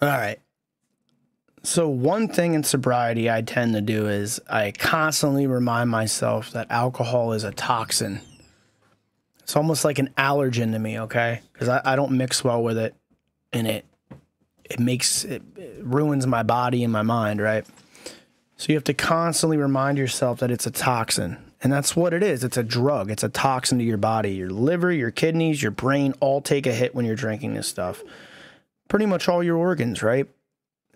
All right. So one thing in sobriety I tend to do is I constantly remind myself that alcohol is a toxin. It's almost like an allergen to me, okay? Because I don't mix well with it, and it ruins my body and my mind, right? So you have to constantly remind yourself that it's a toxin. And that's what it is. It's a drug. It's a toxin to your body. Your liver, your kidneys, your brain all take a hit when you're drinking this stuff. Pretty much all your organs, right?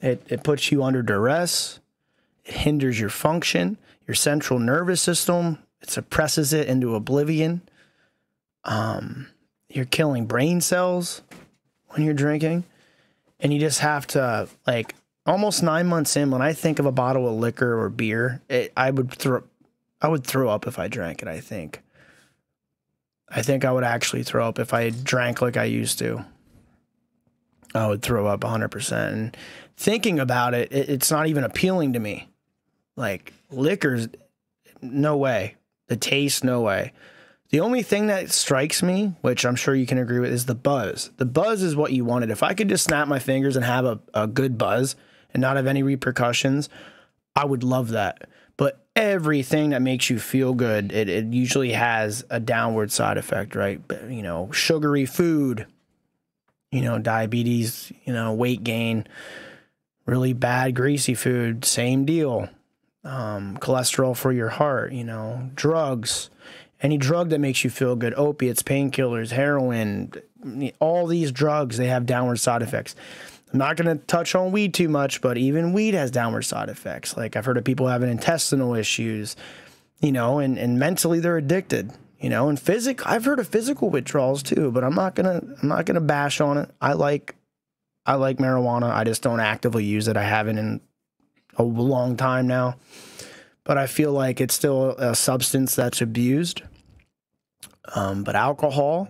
It puts you under duress. It hinders your function, your central nervous system. It suppresses it into oblivion. You're killing brain cells when you're drinking. And you just have to, like, almost 9 months in, when I think of a bottle of liquor or beer, I would throw up if I drank it, I think. I think I would actually throw up if I drank like I used to. I would throw up 100%. And thinking about it, it's not even appealing to me. Like, liquor's, no way. The taste, no way. The only thing that strikes me, which I'm sure you can agree with, is the buzz. The buzz is what you wanted. If I could just snap my fingers and have a good buzz and not have any repercussions, I would love that. But everything that makes you feel good, it usually has a downward side effect, right? You know, sugary food, you know, diabetes, you know, weight gain, really bad greasy food, same deal. Cholesterol for your heart, you know, drugs, any drug that makes you feel good, opiates, painkillers, heroin, all these drugs, they have downward side effects. I'm not going to touch on weed too much, but even weed has downward side effects. Like, I've heard of people having intestinal issues, you know, and mentally they're addicted, you know, and I've heard of physical withdrawals too, but I'm not going to bash on it. I like marijuana. I just don't actively use it. I haven't in a long time now, but I feel like it's still a substance that's abused. But alcohol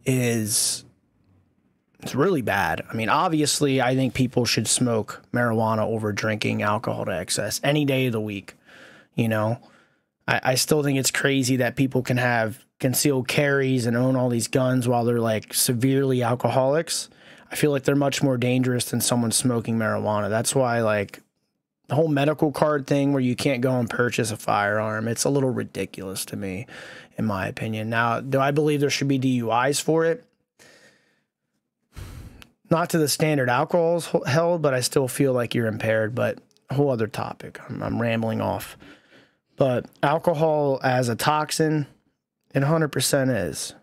it's really bad. I mean, obviously, I think people should smoke marijuana over drinking alcohol to excess any day of the week. You know, I still think it's crazy that people can have concealed carries and own all these guns while they're like severely alcoholics. I feel like they're much more dangerous than someone smoking marijuana. That's why, like, the whole medical card thing where you can't go and purchase a firearm, it's a little ridiculous to me, in my opinion. Now, do I believe there should be DUIs for it? Not to the standard alcohol's held, but I still feel like you're impaired. But a whole other topic. I'm rambling off. But alcohol as a toxin, it 100% is.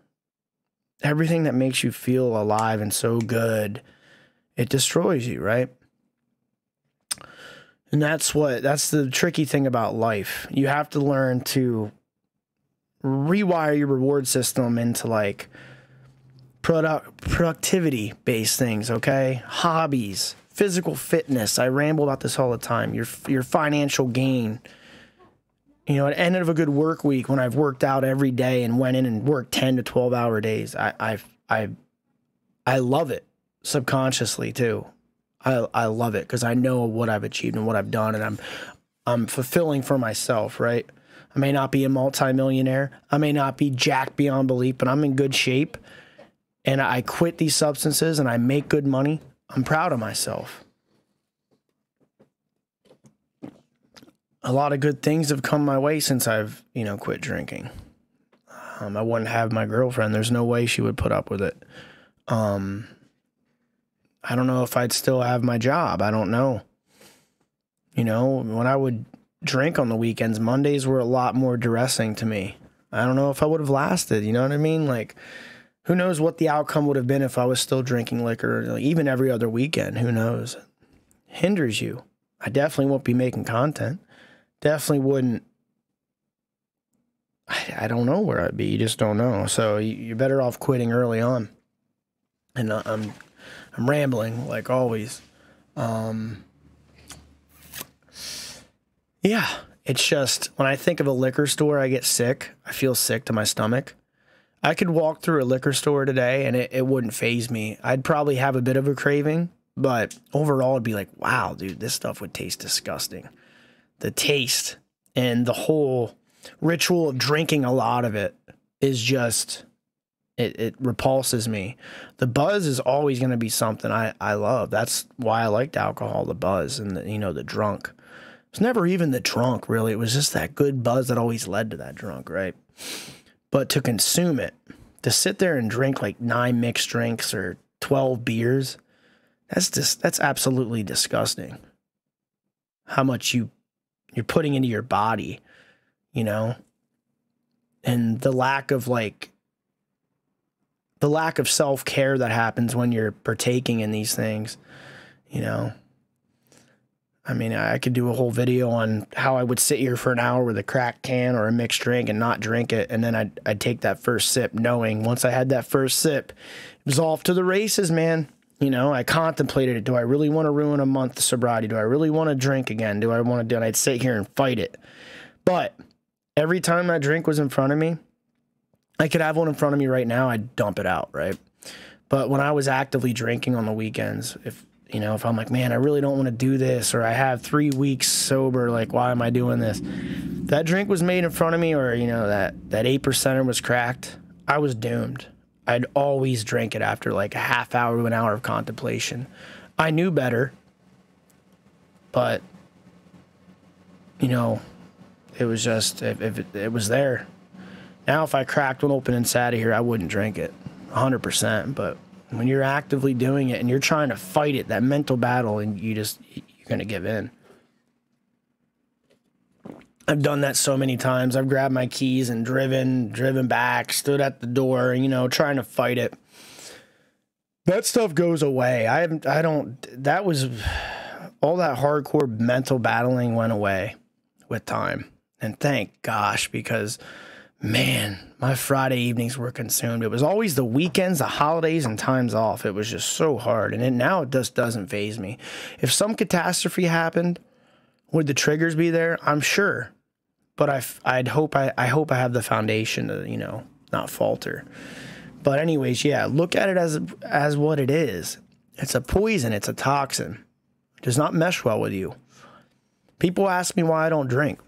Everything that makes you feel alive and so good, it destroys you, right? And that's the tricky thing about life. You have to learn to rewire your reward system into, like, productivity based things, okay? Hobbies, physical fitness. I ramble about this all the time. Your financial gain. You know, at the end of a good work week, when I've worked out every day and went in and worked 10 to 12-hour days, I love it subconsciously too. I love it because I know what I've achieved and what I've done, and I'm fulfilling for myself, right? I may not be a multimillionaire. I may not be jacked beyond belief, but I'm in good shape, and I quit these substances and I make good money. I'm proud of myself. A lot of good things have come my way since I've, you know, quit drinking. I wouldn't have my girlfriend. There's no way she would put up with it. I don't know if I'd still have my job. I don't know. You know, when I would drink on the weekends, Mondays were a lot more duressing to me. I don't know if I would have lasted. You know what I mean? Like, who knows what the outcome would have been if I was still drinking liquor, like, even every other weekend. Who knows? Hinders you. I definitely won't be making content. Definitely wouldn't. I don't know where I'd be. You just don't know. So you're better off quitting early on. And I'm rambling like always. Yeah, it's just when I think of a liquor store, I get sick. I feel sick to my stomach. I could walk through a liquor store today and it wouldn't faze me. I'd probably have a bit of a craving, but overall it'd be like, wow, dude, this stuff would taste disgusting. The taste and the whole ritual of drinking a lot of it is just It repulses me. The buzz is always going to be something I love. That's why I liked alcohol, the buzz and the drunk. It's never even the drunk, really. It was just that good buzz that always led to that drunk, right? But to consume it, to sit there and drink like 9 mixed drinks or 12 beers, that's absolutely disgusting. How much you're putting into your body, and the lack of self-care that happens when you're partaking in these things, I mean, I could do a whole video on how I would sit here for an hour with a cracked can or a mixed drink and not drink it, and then I'd take that first sip knowing once I had that first sip, it was off to the races, man. I contemplated it. Do I really want to ruin a month of sobriety? Do I really want to drink again? Do I want to do it? And I'd sit here and fight it. But every time that drink was in front of me, I could have one in front of me right now, I'd dump it out, right? But when I was actively drinking on the weekends, if I'm like, man, I really don't want to do this, or I have 3 weeks sober, like, why am I doing this? That drink was made in front of me, or, that 8%er was cracked, I was doomed. I'd always drink it after like a half hour to an hour of contemplation. I knew better, but, it was just, if it was there. Now, if I cracked one open and sat here, I wouldn't drink it 100%. But when you're actively doing it and you're trying to fight it, that mental battle, and you're going to give in. I've done that so many times. I've grabbed my keys and driven back, stood at the door, trying to fight it. That stuff goes away. That was, all that hardcore mental battling went away with time. And thank gosh, because man, my Friday evenings were consumed. It was always the weekends, the holidays, and times off. It was just so hard. And now it just doesn't faze me. If some catastrophe happened, would the triggers be there? I'm sure. But I hope I have the foundation to, not falter. But anyways, yeah, look at it as what it is. It's a poison. It's a toxin. It does not mesh well with you. People ask me why I don't drink,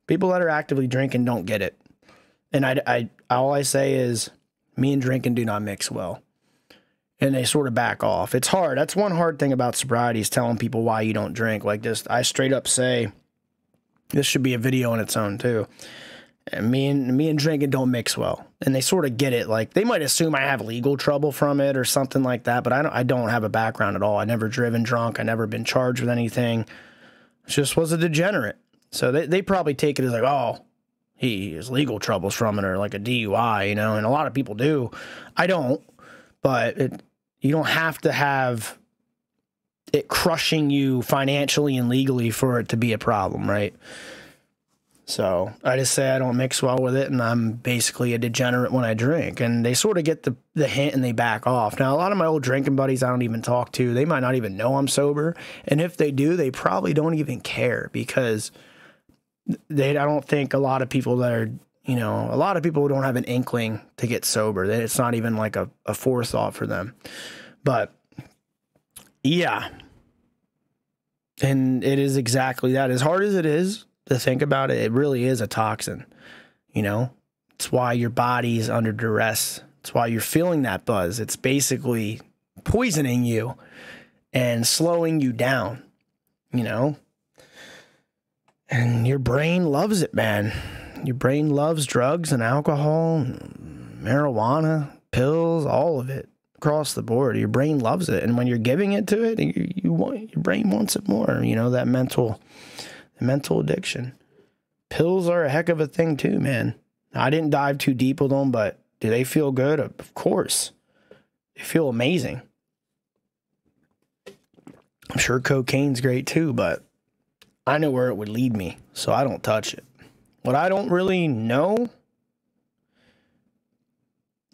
People that are actively drinking don't get it. And all I say is, me and drinking do not mix well. And they sort of back off. It's hard. That's one hard thing about sobriety, is telling people why you don't drink. Like this, I straight up say, this should be a video on its own too. And me and drinking don't mix well. And they sort of get it. Like, they might assume I have legal trouble from it or something like that, but I don't have a background at all. I never driven drunk. I never been charged with anything. Just was a degenerate. So they probably take it as like, oh, he has legal troubles from it, or like a DUI, and a lot of people do. I don't, but you don't have to have it crushing you financially and legally for it to be a problem, right? So I just say I don't mix well with it, and I'm basically a degenerate when I drink. And they sort of get the hint and they back off. Now, a lot of my old drinking buddies I don't even talk to. They might not even know I'm sober. And if they do, they probably don't even care, because I don't think a lot of people that are, a lot of people don't have an inkling to get sober. It's not even like a forethought for them. But yeah. And it is exactly that. As hard as it is to think about it, it really is a toxin. It's why your body's under duress. It's why you're feeling that buzz. It's basically poisoning you and slowing you down, And your brain loves it, man. Your brain loves drugs and alcohol, marijuana, pills, all of it across the board. Your brain loves it. And when you're giving it to it, your brain wants it more, that mental addiction. Pills are a heck of a thing too, man. I didn't dive too deep with them, but do they feel good? Of course. They feel amazing. I'm sure cocaine's great too, but I know where it would lead me, so I don't touch it. What I don't really know,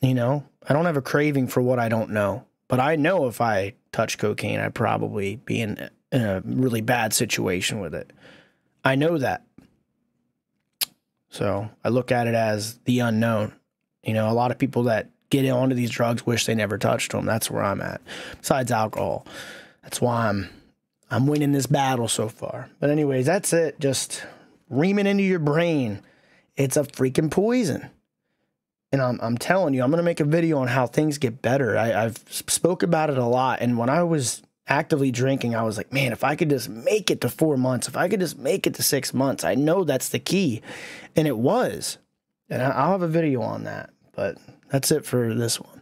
I don't have a craving for what I don't know. But I know if I touch cocaine, I'd probably be in a really bad situation with it. I know that. So I look at it as the unknown. A lot of people that get onto these drugs wish they never touched them. That's where I'm at. Besides alcohol. That's why I'm winning this battle so far. But anyways, that's it. Just reaming into your brain. It's a freaking poison. And I'm telling you, I'm going to make a video on how things get better. I've spoke about it a lot. And when I was actively drinking, I was like, man, if I could just make it to 4 months, if I could just make it to 6 months, I know that's the key. And it was. And I'll have a video on that. But that's it for this one.